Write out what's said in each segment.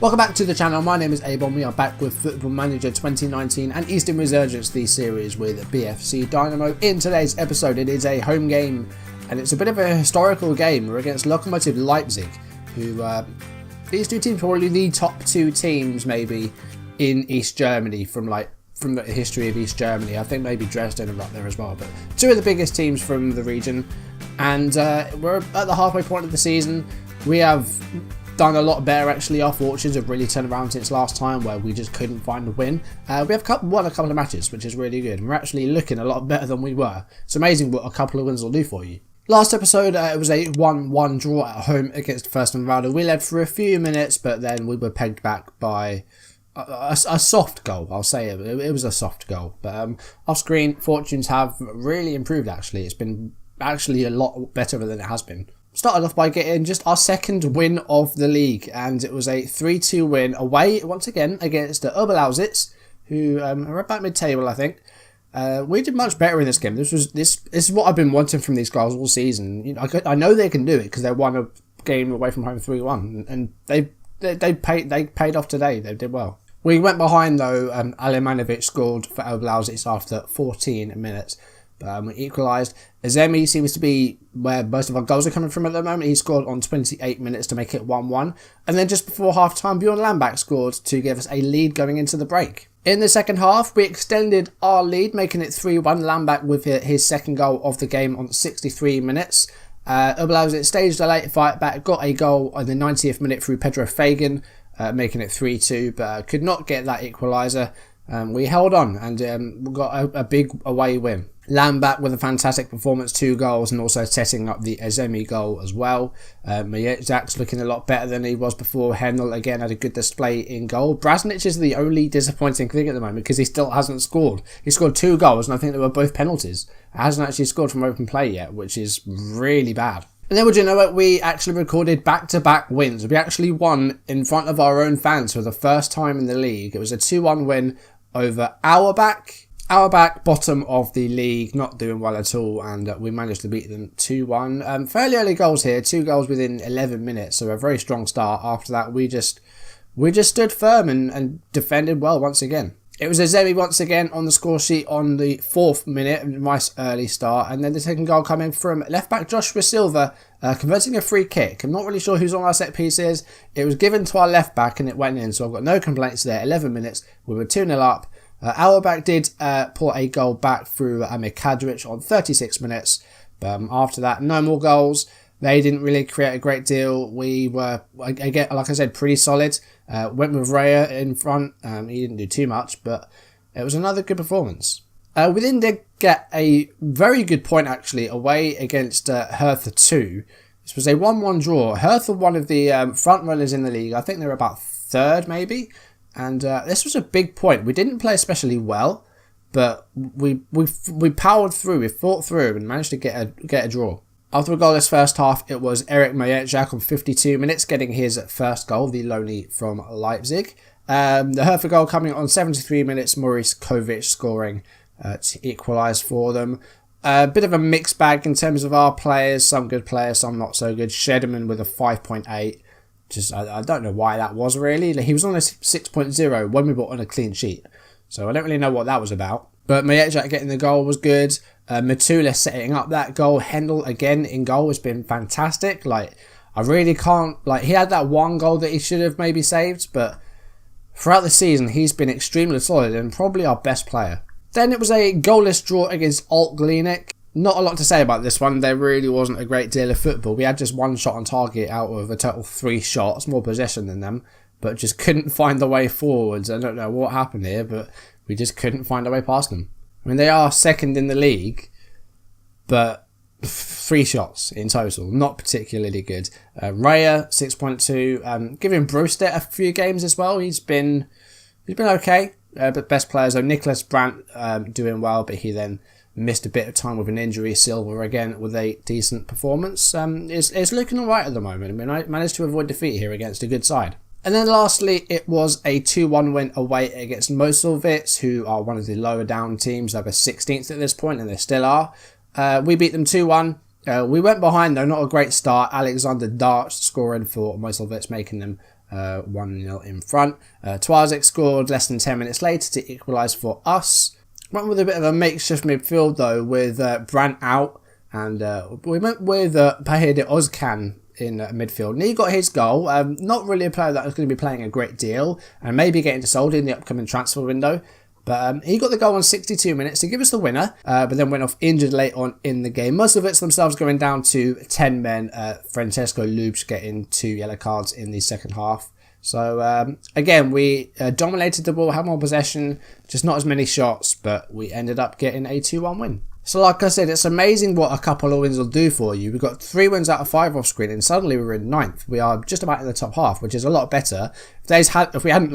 Welcome back to the channel. My name is A-Bomb. We are back with Football Manager 2019 and Eastern Resurgence, the series with BFC Dynamo. In today's episode, it is a home game and it's a bit of a historical game. We're against Lokomotive Leipzig, who these two teams are probably the top two teams maybe in East Germany from the history of East Germany. I think maybe Dresden are up there as well, but two of the biggest teams from the region. And we're at the halfway point of the season. We have done a lot better actually. Our fortunes have really turned around since last time where we just couldn't find a win. We have won a couple of matches, which is really good. And we're actually looking a lot better than we were. It's amazing what a couple of wins will do for you. Last episode, it was a 1-1 draw at home against First and Valder. We led for a few minutes, but then we were pegged back by a soft goal. I'll say it was a soft goal. But off screen, fortunes have really improved actually. It's been actually a lot better than it has been. Started off by getting just our second win of the league, and it was a 3-2 win away once again against the Oberliga, who are about mid-table, I think. We did much better in this game. This is what I've been wanting from these guys all season. You know, I know they can do it because they won a game away from home 3-1, and they paid off today. They did well. We went behind though. Alimanovic scored for Oberliga after 14 minutes. We equalised. Azemi seems to be where most of our goals are coming from at the moment. He scored on 28 minutes to make it 1-1. And then just before half-time, Bjorn Lambach scored to give us a lead going into the break. In the second half, we extended our lead, making it 3-1. Lambach with his second goal of the game on 63 minutes. Oberliga staged a late fight back, got a goal in the 90th minute through Pedro Fagan, making it 3-2, but could not get that equaliser. We held on and we got a big away win. Lambach with a fantastic performance, 2 goals, and also setting up the Azemi goal as well. Zach's looking a lot better than he was before. Hendel again had a good display in goal. Brasnic is the only disappointing thing at the moment because he still hasn't scored. He scored 2 goals and I think they were both penalties. He hasn't actually scored from open play yet, which is really bad. And then, would you know what? We actually recorded back-to-back wins. We actually won in front of our own fans for the first time in the league. It was a 2-1 win over Auerbach. Auerbach, bottom of the league, not doing well at all, and we managed to beat them 2-1. Fairly early goals here, 2 goals within 11 minutes, so a very strong start. After that, we just stood firm and defended well once again. It was Azemi once again on the score sheet on the 4th minute, a nice early start, and then the second goal coming from left-back Joshua Silva, converting a free kick. I'm not really sure who's on our set pieces. It was given to our left-back and it went in, so I've got no complaints there. 11 minutes, we were 2-0 up. Auerbach did pull a goal back through Amir Kadric on 36 minutes. After that, no more goals. They didn't really create a great deal. We were, again, like I said, pretty solid. Went with Raya in front. He didn't do too much, but it was another good performance. We then did get a very good point, actually, away against Hertha 2. This was a 1-1 draw. Hertha, one of the front runners in the league. I think they were about 3rd, maybe. And this was a big point. We didn't play especially well, but we powered through. We fought through and managed to get a draw. After a goalless first half, it was Eric Mayetjak on 52 minutes getting his first goal, the loanee from Leipzig. The Hertha goal coming on 73 minutes, Maurice Kovic scoring to equalise for them. A bit of a mixed bag in terms of our players. Some good players, some not so good. Shedderman with a 5.8. I don't know why that was really. He was on a 6.0 when we brought on a clean sheet. So I don't really know what that was about. But Mayetjak getting the goal was good. Matula setting up that goal. Hendel again in goal has been fantastic. I really can't... he had that one goal that he should have maybe saved. But throughout the season, he's been extremely solid and probably our best player. Then it was a goalless draw against Alt Glienik. Not a lot to say about this one. There really wasn't a great deal of football. We had just 1 shot on target out of a total 3 shots, more possession than them, but just couldn't find the way forwards. I don't know what happened here, but we just couldn't find a way past them. I mean, they are 2nd in the league, but 3 shots in total, not particularly good. Raya 6.2, giving Brewster a few games as well. He's been okay, but best players are Nicholas Brandt doing well, but he then missed a bit of time with an injury. Silva again with a decent performance. It's looking alright at the moment. I mean, I managed to avoid defeat here against a good side. And then lastly, it was a 2-1 win away against Moselwitz, who are one of the lower down teams. They were 16th at this point, and they still are. We beat them 2-1. We went behind though, not a great start. Alexander Darts scoring for Moselwitz, making them 1-0 in front. Twazik scored less than 10 minutes later to equalise for us. Went with a bit of a makeshift midfield though, with Brandt out, and we went with Pahir Ozcan in midfield, and he got his goal. Not really a player that was going to be playing a great deal and maybe getting sold in the upcoming transfer window, but he got the goal on 62 minutes to give us the winner, but then went off injured late on in the game. Most of it themselves going down to 10 men. Francesco Lubsch getting 2 yellow cards in the second half. So again, we dominated the ball, had more possession, just not as many shots, but we ended up getting a 2-1 win. So like I said, it's amazing what a couple of wins will do for you. We've got 3 wins out of 5 off screen, and suddenly we're in 9th. We are just about in the top half, which is a lot better. If we hadn't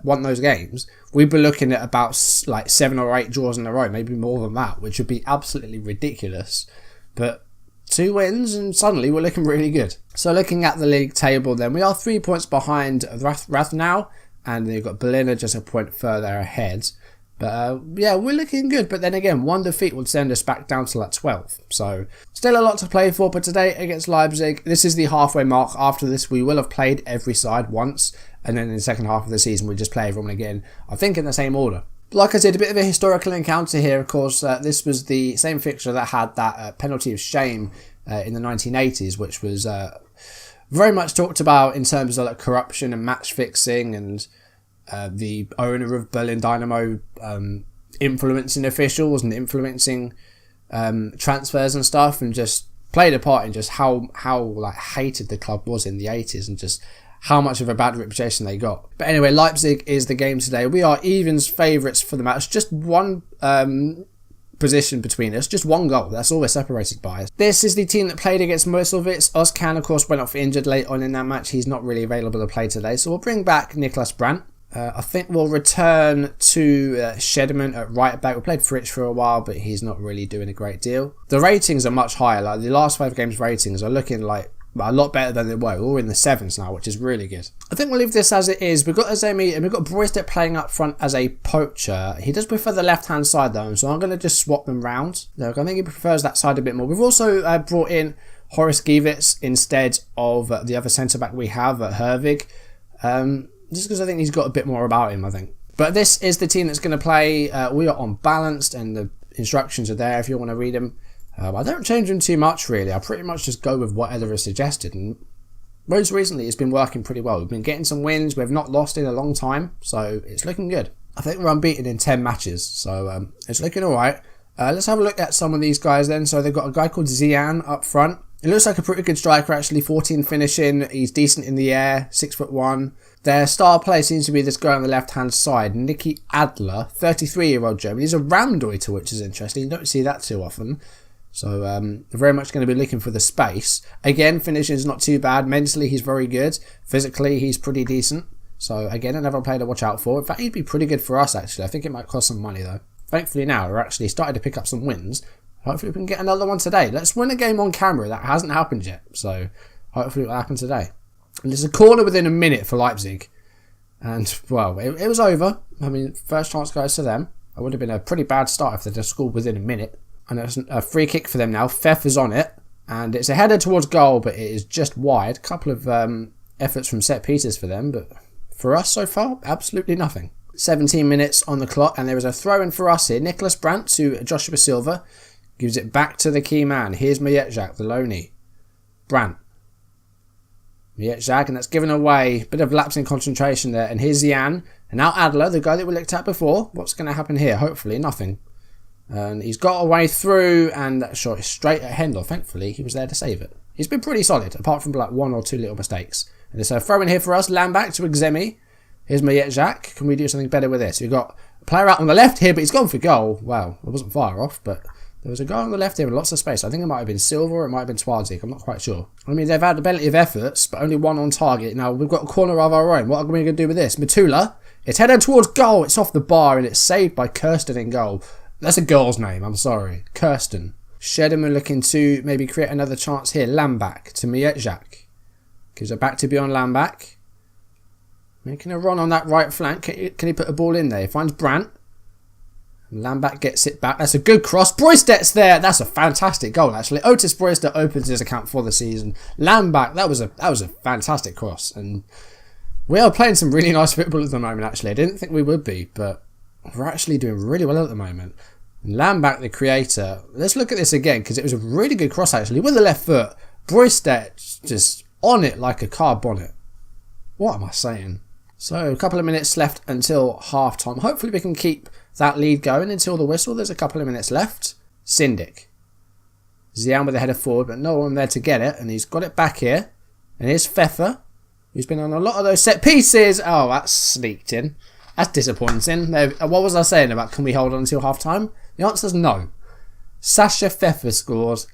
won those games, we'd be looking at about like 7 or 8 draws in a row, maybe more than that, which would be absolutely ridiculous. But 2 wins and suddenly we're looking really good. So looking at the league table then, we are 3 points behind Rath now, and you've got Berliner just a point further ahead. But yeah, we're looking good. But then again, 1 defeat would send us back down to like 12th. So still a lot to play for. But today against Leipzig, this is the halfway mark. After this, we will have played every side once. And then in the second half of the season, we just play everyone again, I think in the same order. But like I said, a bit of a historical encounter here. Of course, this was the same fixture that had that penalty of shame in the 1980s, which was very much talked about in terms of like corruption and match fixing, and the owner of Berlin Dynamo influencing officials and influencing transfers and stuff, and just played a part in just how like hated the club was in the 80s, and just how much of a bad reputation they got. But anyway, Leipzig is the game today. We are evens favourites for the match. Just 1 position between us, just 1 goal. That's all we're separated by. This is the team that played against Moselswitz. Ozcan, of course, went off injured late on in that match. He's not really available to play today, so we'll bring back Niklas Brandt. I think we'll return to Schedman at right back. We played Fritsch for a while, but he's not really doing a great deal. The ratings are much higher. Like the last 5 games ratings are looking like a lot better than they were. We're all in the 7s now, which is really good. I think we'll leave this as it is. We've got Azemi and we've got Broystedt playing up front as a poacher. He does prefer the left-hand side though, so I'm going to just swap them round. Look, I think he prefers that side a bit more. We've also brought in Horace Giewitz instead of the other centre-back we have at Herwig. Just because I think he's got a bit more about him, I think. But this is the team that's going to play. We are on balanced, and the instructions are there if you want to read them. I don't change them too much, really. I pretty much just go with whatever is suggested. And most recently, it's been working pretty well. We've been getting some wins. We've not lost in a long time, so it's looking good. I think we're unbeaten in 10 matches, so it's looking all right. Let's have a look at some of these guys then. So they've got a guy called Zian up front. It looks like a pretty good striker, actually. 14 finishing. He's decent in the air. 6'1". Their star player seems to be this guy on the left-hand side, Nicky Adler, 33-year-old German. He's a Ramdeuter, which is interesting. You don't see that too often. So very much going to be looking for the space. Again, finishing is not too bad. Mentally, he's very good. Physically, he's pretty decent. So again, another player to watch out for. In fact, he'd be pretty good for us, actually. I think it might cost some money, though. Thankfully now, we're actually starting to pick up some wins. Hopefully we can get another one today. Let's win a game on camera. That hasn't happened yet. So hopefully it will happen today. And there's a corner within a minute for Leipzig. And, well, it was over. I mean, first chance goes to them. It would have been a pretty bad start if they'd have scored within a minute. And it's a free kick for them now. Pfeff is on it. And it's a header towards goal, but it is just wide. A couple of efforts from set pieces for them. But for us so far, absolutely nothing. 17 minutes on the clock. And there is a throw-in for us here. Niklas Brandt to Joshua Silva. Gives it back to the key man. Here's Mietjak, the loanee. Brandt. Mietjak, and that's given away. Bit of lapse in concentration there. And here's Jan. And now Adler, the guy that we looked at before. What's going to happen here? Hopefully nothing. And he's got a way through, and that shot is straight at Hendel. Thankfully, he was there to save it. He's been pretty solid, apart from like 1 or 2 little mistakes. And it's a throw in here for us. Lambak to Exemi. Here's Mietjak. Can we do something better with this? We've got a player out on the left here, but he's gone for goal. Well, it wasn't far off, but there was a guy on the left here with lots of space. I think it might have been Silva or it might have been Twazik. I'm not quite sure. I mean, they've had plenty of efforts, but only 1 on target. Now, we've got a corner of our own. What are we going to do with this? Matula. It's headed towards goal. It's off the bar, and it's saved by Kirsten in goal. That's a girl's name. I'm sorry. Kirsten. Shedham looking to maybe create another chance here. Lambak to Mietjak. Gives it back to Bjorn Lambak. Making a run on that right flank. Can he put a ball in there? He finds Brandt. Lambak gets it back. That's a good cross. Broystedt's there. That's a fantastic goal, actually. Otis Broystedt opens his account for the season. Lambak, that was a fantastic cross. And We are playing some really nice football at the moment, actually. I didn't think we would be, but we're actually doing really well at the moment. And Lambach, the creator, let's look at this again, because it was a really good cross, actually, with the left foot. Broistedt just on it like a car bonnet. What am I saying? So, a couple of minutes left until half-time. Hopefully we can keep that lead going until the whistle. There's a couple of minutes left. Sindik. Zian with the header forward, but no one there to get it, and he's got it back here. And here's Pfeffer, who's been on a lot of those set pieces. Oh, that's sneaked in. That's disappointing. What was I saying about can we hold on until half-time? The answer's no. Sasha Pfeffer scores.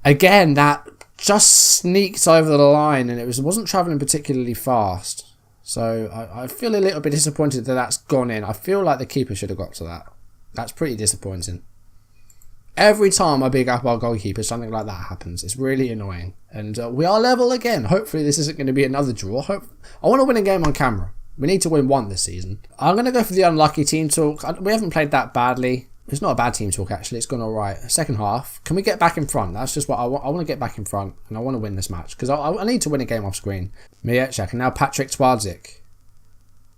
Again, that just sneaked over the line, and it wasn't travelling particularly fast. So I feel a little bit disappointed that that's gone in. I feel like the keeper should have got to that. That's pretty disappointing. Every time I big up our goalkeeper, something like that happens. It's really annoying. And we are level again. Hopefully this isn't going to be another draw. I want to win a game on camera. We need to win one this season. I'm going to go for the unlucky team talk. We haven't played that badly. It's not a bad team talk, actually. It's gone all right. Second half. Can we get back in front? That's just what I want. I want to get back in front, and I want to win this match, because I need to win a game off screen. Mijeczak, and now Patrick Twardzik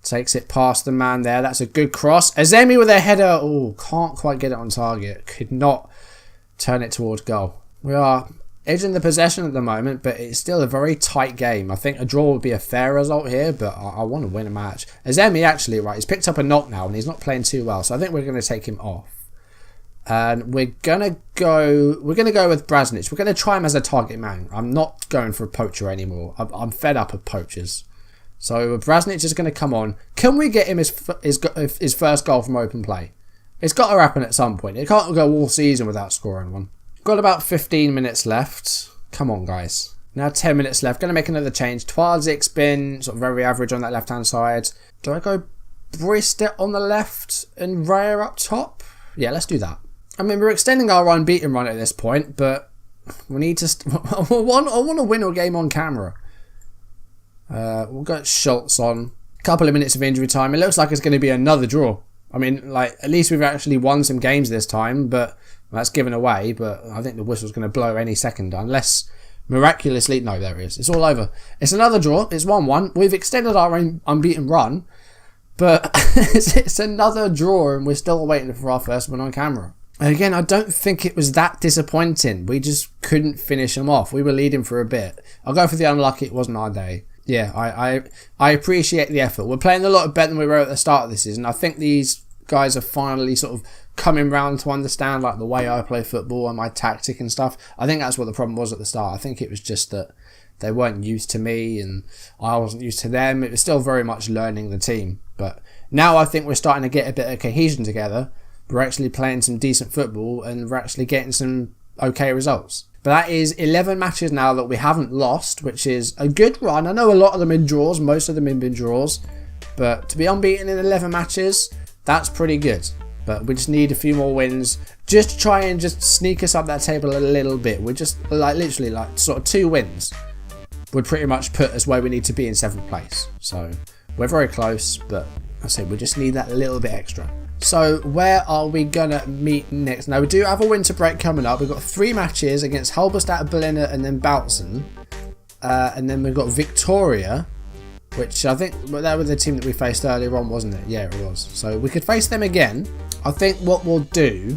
takes it past the man there. That's a good cross. Azemi with a header. Oh, can't quite get it on target. Could not turn it towards goal. We are edging the possession at the moment, but it's still a very tight game. I think a draw would be a fair result here, but I want to win a match. Azemi actually, right, he's picked up a knock now, and he's not playing too well, so I think we're going to take him off. And we're gonna go with Brasnic. We're gonna try him as a target man. I'm not going for a poacher anymore. I'm fed up of poachers. So Brasnic is going to come on. Can we get him his first goal from open play? It's got to happen at some point. It can't go all season without scoring one. Got about 15 minutes left. Come on, guys. Now 10 minutes left. Going to make another change. Twardzik's been sort of very average on that left-hand side. Do I go Broistedt on the left and Raya up top? Yeah, let's do that. I mean, we're extending our unbeaten run at this point, but we need to... I want to win a game on camera. We'll get Schultz on. A couple of minutes of injury time. It looks like it's going to be another draw. I mean, like, at least we've actually won some games this time, but that's given away. But I think the whistle's going to blow any second, unless miraculously... No, there it is. It's all over. It's another draw. It's 1-1. We've extended our unbeaten run, but it's another draw, and we're still waiting for our first one on camera. And again, I don't think it was that disappointing. We just couldn't finish them off. We were leading for a bit. I'll go for the unlucky. It wasn't our day. Yeah, I appreciate the effort. We're playing a lot better than we were at the start of this season. I think these guys are finally sort of coming round to understand like the way I play football and my tactic and stuff. I think that's what the problem was at the start. I think it was just that they weren't used to me and I wasn't used to them. It was still very much learning the team. But now I think we're starting to get a bit of cohesion together. We're actually playing some decent football and we're actually getting some okay results. But that is 11 matches now that we haven't lost, which is a good run. I know a lot of them in draws, most of them have been draws. But to be unbeaten in 11 matches, that's pretty good. But we just need a few more wins just to try and just sneak us up that table a little bit. We're just like literally like sort of 2 wins would pretty much put us where we need to be in 7th place. So we're very close, but I say we just need that little bit extra. So where are we gonna meet next? Now we do have a winter break coming up. We've got 3 matches against Halberstadt, Berliner and then Bautzen. And then we've got Victoria, which I think that was the team that we faced earlier on, wasn't it? Yeah, it was. So we could face them again. I think what we'll do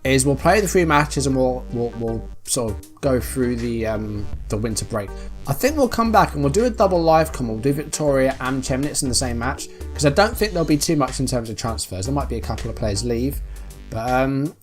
is we'll play the 3 matches and we'll sort of go through the winter break. I think we'll come back and we'll do a double live com. We'll do Victoria and Chemnitz in the same match because I don't think there'll be too much in terms of transfers. There might be a couple of players leave, but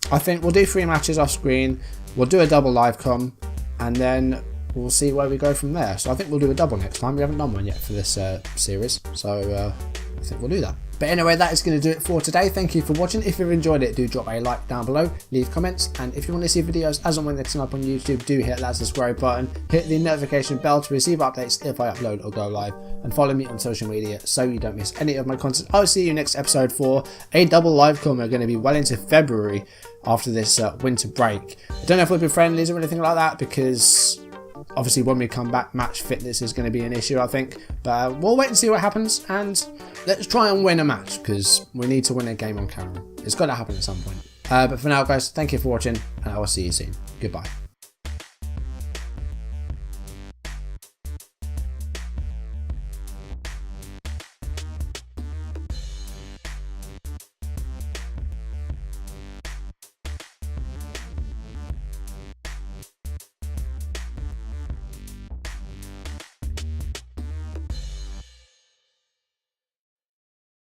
I think we'll do 3 matches off screen. We'll do a double live com and then we'll see where we go from there. So I think we'll do a double next time. We haven't done one yet for this series, so I think we'll do that. But anyway, that is going to do it for today. Thank you for watching. If you've enjoyed it, do drop a like down below, leave comments, and if you want to see videos as and when they turn up on YouTube, do hit that subscribe button, hit the notification bell to receive updates if I upload or go live, and follow me on social media so you don't miss any of my content. I'll see you next episode for a double live com. We're going to be well into February after this winter break. I don't know if we'll be friendlies or anything like that because obviously when we come back, match fitness is going to be an issue, I think. But we'll wait and see what happens, and let's try and win a match because we need to win a game on camera. It's got to happen at some point. But for now, guys, thank you for watching, and I will see you soon. Goodbye.